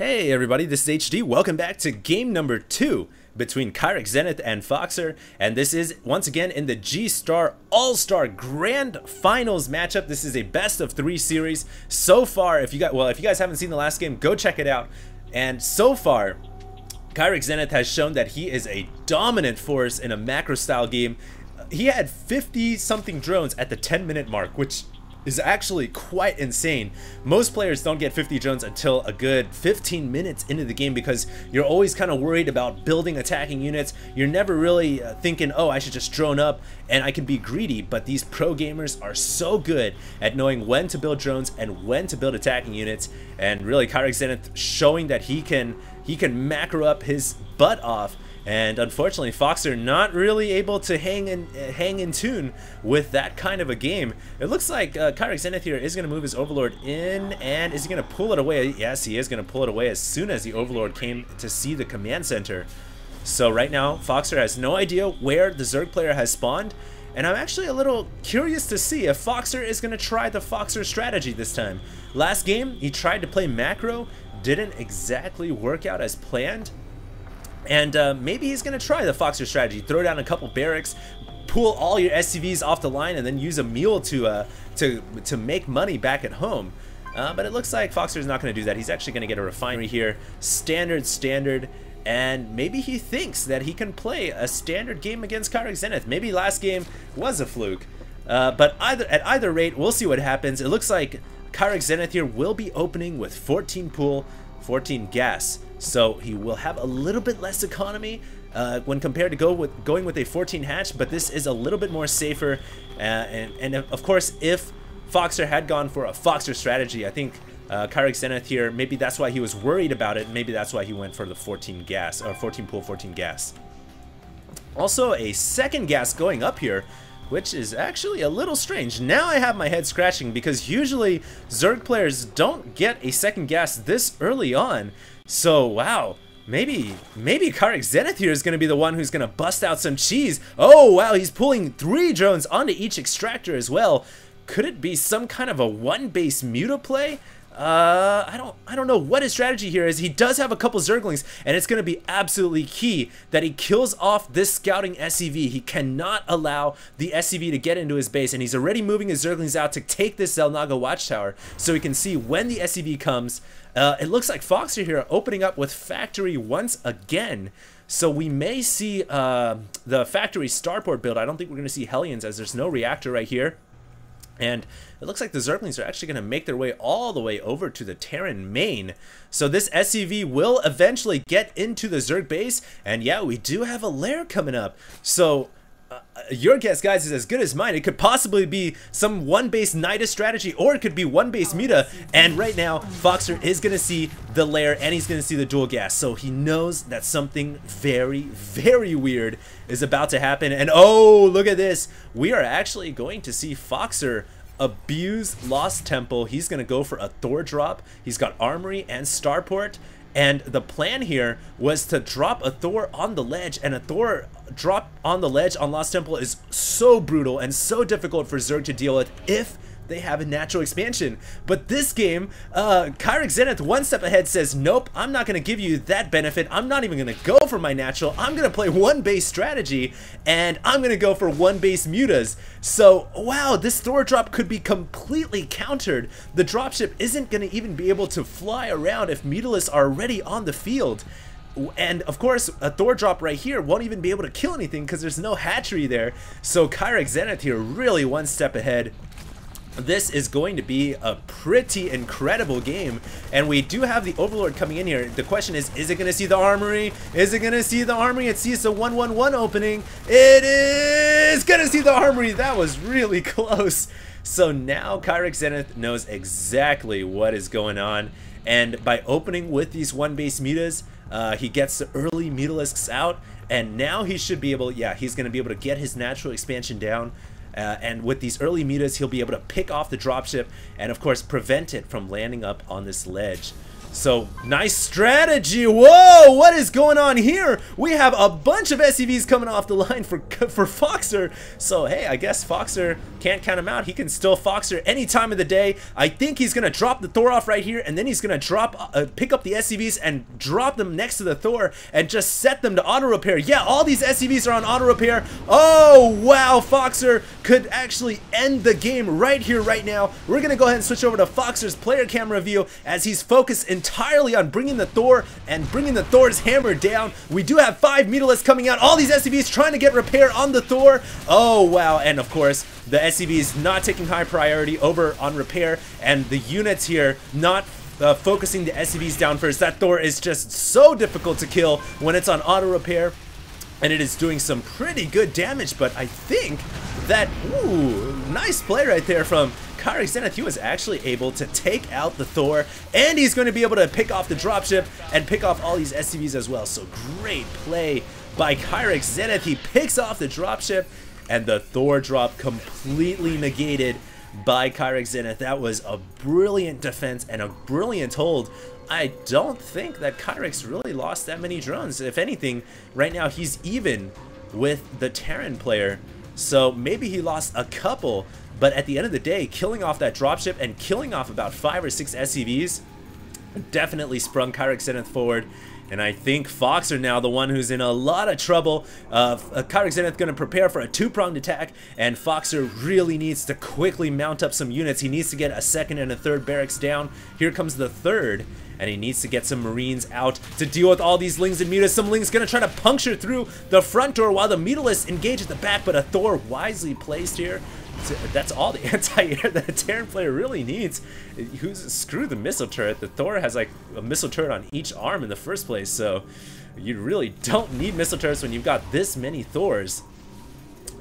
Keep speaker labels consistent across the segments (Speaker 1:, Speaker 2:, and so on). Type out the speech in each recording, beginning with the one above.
Speaker 1: Hey everybody, this is HD. Welcome back to game number 2 between KyrixZenith and Foxer, and this is once again in the G-Star All-Star Grand Finals matchup. This is a best of 3 series. So far, if you guys haven't seen the last game, go check it out. And so far, KyrixZenith has shown that he is a dominant force in a macro style game. He had 50 something drones at the 10-minute mark, which is actually quite insane. Most players don't get 50 drones until a good 15 minutes into the game because you're always kind of worried about building attacking units. You're never really thinking, oh, I should just drone up and I can be greedy. But these pro gamers are so good at knowing when to build drones and when to build attacking units. And really, KyrixZenith showing that he can macro up his butt off. And unfortunately, Foxer not really able to hang in tune with that kind of a game. It looks like KyrixZenith here is going to move his Overlord in, and is he going to pull it away? Yes, he is going to pull it away as soon as the Overlord came to see the command center. So right now, Foxer has no idea where the Zerg player has spawned, and I'm actually a little curious to see if Foxer is going to try the Foxer strategy this time. Last game, he tried to play macro, didn't exactly work out as planned. And maybe he's going to try the Foxer strategy. Throw down a couple barracks, pull all your SCVs off the line, and then use a mule to make money back at home. But it looks like Foxer is not going to do that. He's actually going to get a refinery here. Standard. And maybe he thinks that he can play a standard game against KyrixZenith. Maybe last game was a fluke. But at either rate, we'll see what happens. It looks like KyrixZenith here will be opening with 14 pool, 14 gas. So he will have a little bit less economy when compared to going with a 14 hatch, but this is a little bit more safer. And of course, if Foxer had gone for a Foxer strategy, I think KyrixZenith here, maybe that's why he was worried about it. Maybe that's why he went for the 14 gas, or 14 pool, 14 gas. Also, a second gas going up here, which is actually a little strange. Now I have my head scratching because usually Zerg players don't get a second gas this early on. So wow, maybe KyrixZenith here is going to be the one who's going to bust out some cheese. Oh wow, he's pulling 3 drones onto each extractor as well. Could it be some kind of a one base muta play? I don't know what his strategy here is. He does have a couple Zerglings, and it's going to be absolutely key that he kills off this scouting SCV. He cannot allow the SCV to get into his base, and he's already moving his Zerglings out to take this Zelnaga watchtower so he can see when the SCV comes. It looks like Foxer here opening up with factory once again. So we may see the factory starport build. I don't think we're going to see Hellions as there's no reactor right here. And it looks like the Zerglings are actually going to make their way all the way over to the Terran main. So this SCV will eventually get into the Zerg base. And yeah, we do have a lair coming up. So your guess, guys, is as good as mine. It could possibly be some one-base Nidus strategy, or it could be one-base muta. And right now, Foxer is going to see the lair, and he's going to see the dual gas. So he knows that something very, very weird is about to happen. And oh, look at this. We are actually going to see Foxer abuse Lost Temple. He's going to go for a Thor drop. He's got Armory and Starport. And the plan here was to drop a Thor on the ledge, and a Thor drop on the ledge on Lost Temple is so brutal and so difficult for Zerg to deal with if they have a natural expansion. But this game, KyrixZenith one step ahead says, nope, I'm not going to give you that benefit. I'm not even going to go for my natural. I'm going to play one base strategy, and I'm going to go for one base mutas. So, wow, this Thor drop could be completely countered. The dropship isn't going to even be able to fly around if mutalists are already on the field. And of course, a Thor drop right here won't even be able to kill anything because there's no hatchery there. So KyrixZenith here really one step ahead. This is going to be a pretty incredible game, and we do have the Overlord coming in here. The question is it going to see the Armory? Is it going to see the Armory? It sees the 1-1-1 opening. It is going to see the Armory. That was really close. So now KyrixZenith knows exactly what is going on, and by opening with these one-base mutas, he gets the early mutalisks out, and now he should be able, yeah, he's going to be able to get his natural expansion down. And with these early mutas, he'll be able to pick off the dropship and, of course, prevent it from landing up on this ledge. So, nice strategy. Whoa, what is going on here? We have a bunch of SCVs coming off the line for Foxer. So, hey, I guess Foxer can't count him out. He can still Foxer any time of the day. I think he's going to drop the Thor off right here, and then he's going to pick up the SCVs and drop them next to the Thor and just set them to auto repair. Yeah, all these SCVs are on auto repair. Oh, wow, Foxer could actually end the game right here, right now. We're going to go ahead and switch over to Foxer's player camera view as he's focused entirely on bringing the Thor and bringing the Thor's hammer down. We do have 5 Mutalisks coming out. All these SCVs trying to get repair on the Thor. Oh, wow. And of course, the SCVs not taking high priority over on repair, and the units here not focusing the SCVs down first. That Thor is just so difficult to kill when it's on auto repair, and it is doing some pretty good damage. But I think that, ooh, nice play right there from KyrixZenith. He was actually able to take out the Thor, and he's going to be able to pick off the dropship and pick off all these SCVs as well. So great play by KyrixZenith. He picks off the dropship, and the Thor drop completely negated by KyrixZenith. That was a brilliant defense and a brilliant hold. I don't think that Kyrix really lost that many drones. If anything, right now he's even with the Terran player. So maybe he lost a couple, but at the end of the day, killing off that dropship and killing off about 5 or 6 SCVs definitely sprung KyrixZenith forward. And I think Foxer now the one who's in a lot of trouble. KyrixZenith going to prepare for a 2-pronged attack, and Foxer really needs to quickly mount up some units. He needs to get a 2nd and a 3rd barracks down. Here comes the 3rd, and he needs to get some Marines out to deal with all these Lings and Mutas. Some Lings going to try to puncture through the front door while the Mutalisks engage at the back, but a Thor wisely placed here. That's all the anti-air that a Terran player really needs. Screw the missile turret. The Thor has like a missile turret on each arm in the first place, so you really don't need missile turrets when you've got this many Thors.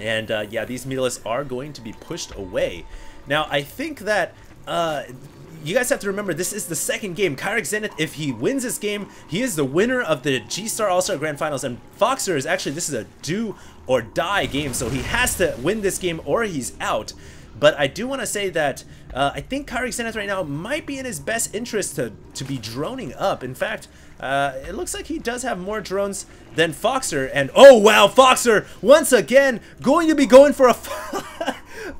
Speaker 1: And yeah, these Mutalisks are going to be pushed away. Now, I think that you guys have to remember, this is the 2nd game. KyrixZenith, if he wins this game, he is the winner of the G-Star All-Star Grand Finals, and Foxer is actually, this is a do or die game, so he has to win this game or he's out. But I do want to say that I think KyrixZenith right now might be in his best interest to be droning up. In fact, it looks like he does have more drones than Foxer, and oh wow, Foxer once again going to be going for a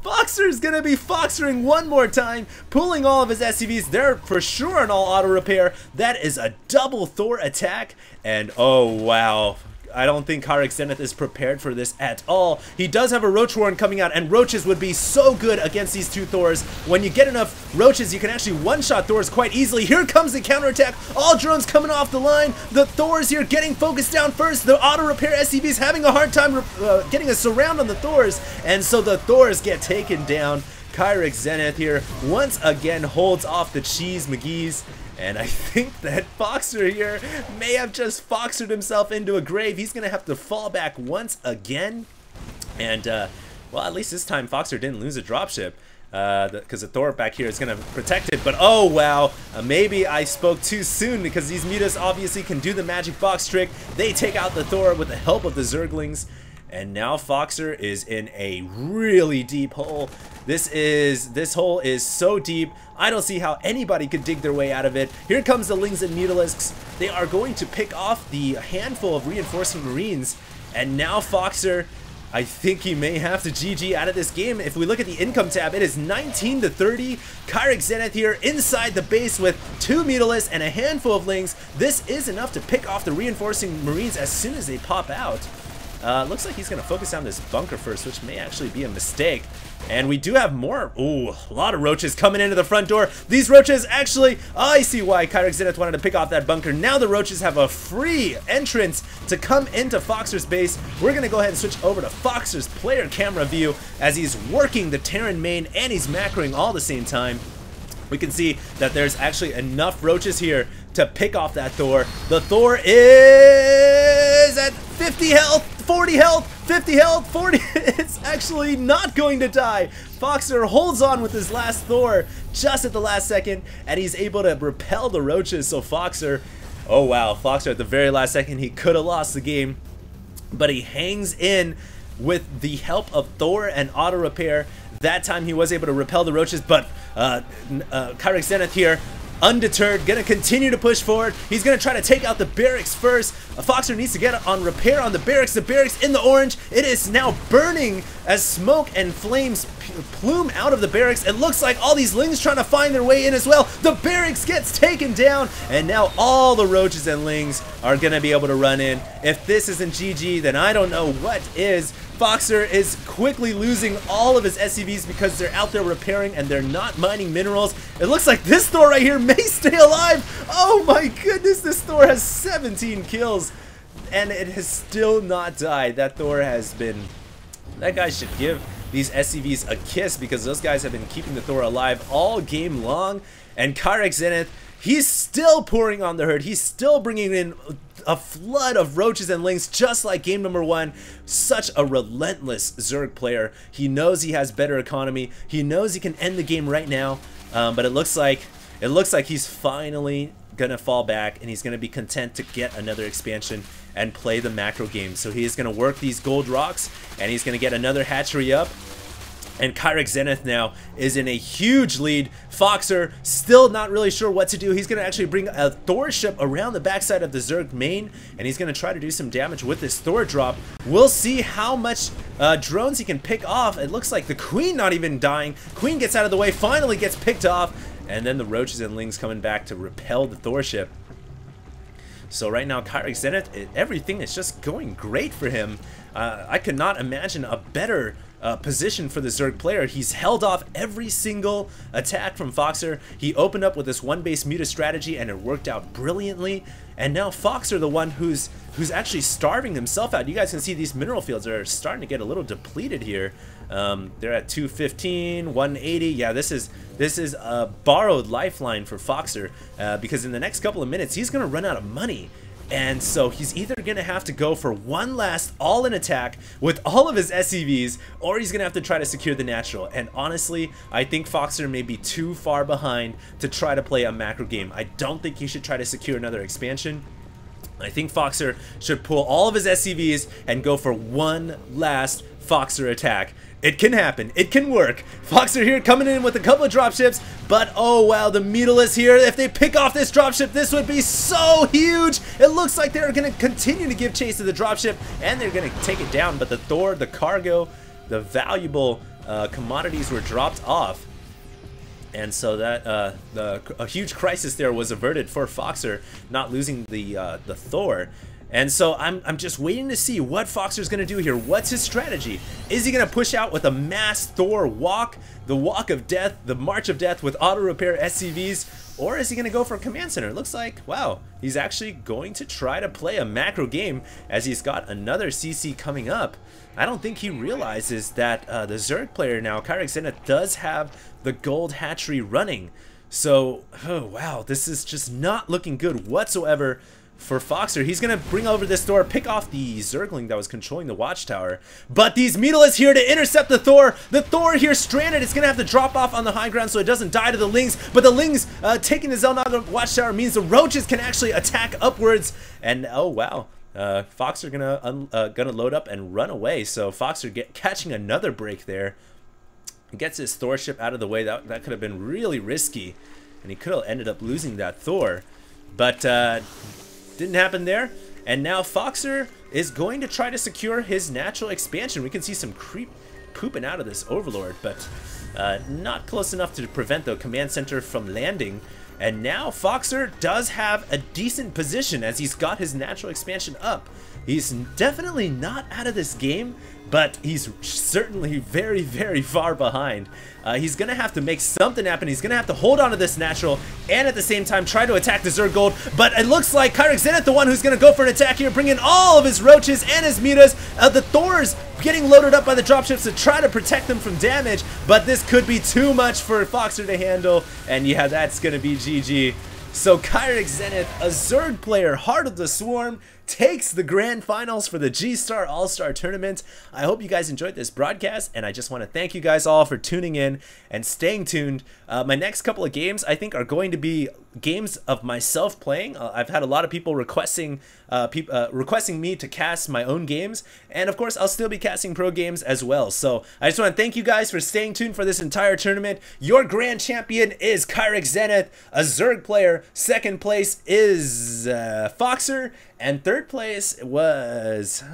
Speaker 1: Foxer's gonna be Foxering one more time, pulling all of his SCVs. They're for sure on all auto repair. That is a double Thor attack, and oh wow, I don't think KyrixZenith is prepared for this at all. He does have a Roach Warren coming out, and Roaches would be so good against these 2 Thors. When you get enough Roaches, you can actually one-shot Thors quite easily. Here comes the counterattack. All drones coming off the line. The Thors here getting focused down first. The auto-repair SCVs having a hard time getting a surround on the Thors, and so the Thors get taken down. KyrixZenith here once again holds off the Cheese McGee's. And I think that Foxer here may have just Foxered himself into a grave. He's going to have to fall back once again. And, well, at least this time Foxer didn't lose a dropship. Because the Thor back here is going to protect it. But, oh, wow. Maybe I spoke too soon, because these Mutas obviously can do the magic box trick. They take out the Thor with the help of the Zerglings. And now Foxer is in a really deep hole. This hole is so deep, I don't see how anybody could dig their way out of it. Here comes the Lings and Mutalisks. They are going to pick off the handful of reinforcing Marines. And now Foxer, I think he may have to GG out of this game. If we look at the income tab, it is 19 to 30. KyrixZenith here inside the base with 2 Mutalisks and a handful of Lings. This is enough to pick off the reinforcing Marines as soon as they pop out. Looks like he's going to focus on this bunker first, which may actually be a mistake. And we do have more. Ooh, a lot of Roaches coming into the front door. These Roaches actually, I see why KyrixZenith wanted to pick off that bunker. Now the Roaches have a free entrance to come into Foxer's base. We're going to go ahead and switch over to Foxer's player camera view as he's working the Terran main and he's macroing all at the same time. We can see that there's actually enough Roaches here to pick off that Thor. The Thor is at 50 health, 40 health, 50 health, 40. It's actually not going to die. Foxer holds on with his last Thor just at the last second, and he's able to repel the Roaches. So Foxer, oh wow, Foxer at the very last second, he could have lost the game, but he hangs in with the help of Thor and auto repair. That time he was able to repel the Roaches, but KyrixZenith here undeterred, gonna continue to push forward. He's gonna try to take out the barracks first. Foxer needs to get on repair on the barracks. The barracks in the orange. It is now burning as smoke and flames plume out of the barracks. It looks like all these lings trying to find their way in as well. The barracks gets taken down, and now all the roaches and lings are gonna be able to run in. If this isn't GG, then I don't know what is. Foxer is quickly losing all of his SCVs because they're out there repairing and they're not mining minerals. It looks like this Thor right here may stay alive. Oh my goodness, this Thor has 17 kills and it has still not died. That Thor has been... That guy should give these SCVs a kiss because those guys have been keeping the Thor alive all game long. And KyrixZenith, he's still pouring on the herd. He's still bringing in a flood of roaches and lings just like game number 1. Such a relentless Zerg player. He knows he has better economy. He knows he can end the game right now. But it looks like he's finally gonna fall back and he's gonna be content to get another expansion and play the macro game. So he is gonna work these gold rocks and he's gonna get another hatchery up. And KyrixZenith now is in a huge lead. Foxer still not really sure what to do. He's going to actually bring a Thor ship around the backside of the Zerg main, and he's going to try to do some damage with this Thor drop. We'll see how much drones he can pick off. It looks like the Queen not even dying. Queen gets out of the way, finally gets picked off, and then the roaches and lings coming back to repel the Thor ship. So right now, KyrixZenith, everything is just going great for him. I could not imagine a better position for the Zerg player. He's held off every single attack from Foxer. He opened up with this one base muta strategy and it worked out brilliantly. And now Foxer, the one who's actually starving himself out. You guys can see these mineral fields are starting to get a little depleted here. They're at 215, 180. Yeah, this is a borrowed lifeline for Foxer because in the next couple of minutes he's gonna run out of money. And so he's either going to have to go for one last all-in attack with all of his SCVs, or he's going to have to try to secure the natural. And honestly, I think Foxer may be too far behind to try to play a macro game. I don't think he should try to secure another expansion. I think Foxer should pull all of his SCVs and go for one last Foxer attack. It can happen. It can work. Foxer here coming in with a couple of dropships, but oh wow, the Mutalisk here. If they pick off this dropship, this would be so huge. It looks like they're going to continue to give chase to the dropship, and they're going to take it down, but the Thor, the cargo, the valuable commodities were dropped off. And so that a huge crisis there was averted for Foxer, not losing the Thor. And so I'm just waiting to see what Foxer's going to do here. What's his strategy? Is he going to push out with a mass Thor walk, the walk of death, the march of death with auto repair SCVs, or is he going to go for a command center? It looks like, wow, he's actually going to try to play a macro game as he's got another CC coming up. I don't think he realizes that the Zerg player now, KyrixZenith, does have the gold hatchery running. So, oh wow, this is just not looking good whatsoever for Foxer. He's gonna bring over this Thor, pick off the Zergling that was controlling the watchtower, but these Mutalisks here to intercept the Thor. The Thor here stranded. It's gonna have to drop off on the high ground so it doesn't die to the lings, but the lings taking the Zelnaga watchtower means the roaches can actually attack upwards. And oh wow, Foxer gonna load up and run away. So Foxer catching another break there, gets his Thor ship out of the way. That could have been really risky, and he could have ended up losing that Thor, but didn't happen there. And now Foxer is going to try to secure his natural expansion. We can see some creep pooping out of this Overlord, but not close enough to prevent the command center from landing. And now Foxer does have a decent position as he's got his natural expansion up. He's definitely not out of this game, but he's certainly very, very far behind. He's going to have to make something happen. He's going to have to hold on to this natural and at the same time try to attack the Zerg Gold. But it looks like KyrixZenith, the one who's going to go for an attack here, bring in all of his roaches and his mutas. The Thors getting loaded up by the dropships to try to protect them from damage, but this could be too much for Foxer to handle. And yeah, that's going to be GG. So KyrixZenith, a Zerg player, Heart of the Swarm, takes the grand finals for the G-Star All-Star Tournament. I hope you guys enjoyed this broadcast, and I just want to thank you guys all for tuning in and staying tuned. My next couple of games, I think, are going to be games of myself playing. I've had a lot of people requesting me to cast my own games, and of course, I'll still be casting pro games as well. So I just want to thank you guys for staying tuned for this entire tournament. Your grand champion is KyrixZenith, a Zerg player. Second place is Foxer, and third place was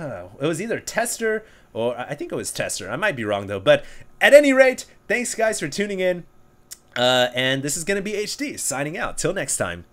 Speaker 1: it was either Tester or I think it was Tester. I might be wrong though. But at any rate, thanks guys for tuning in. And this is going to be HD signing out. Till next time.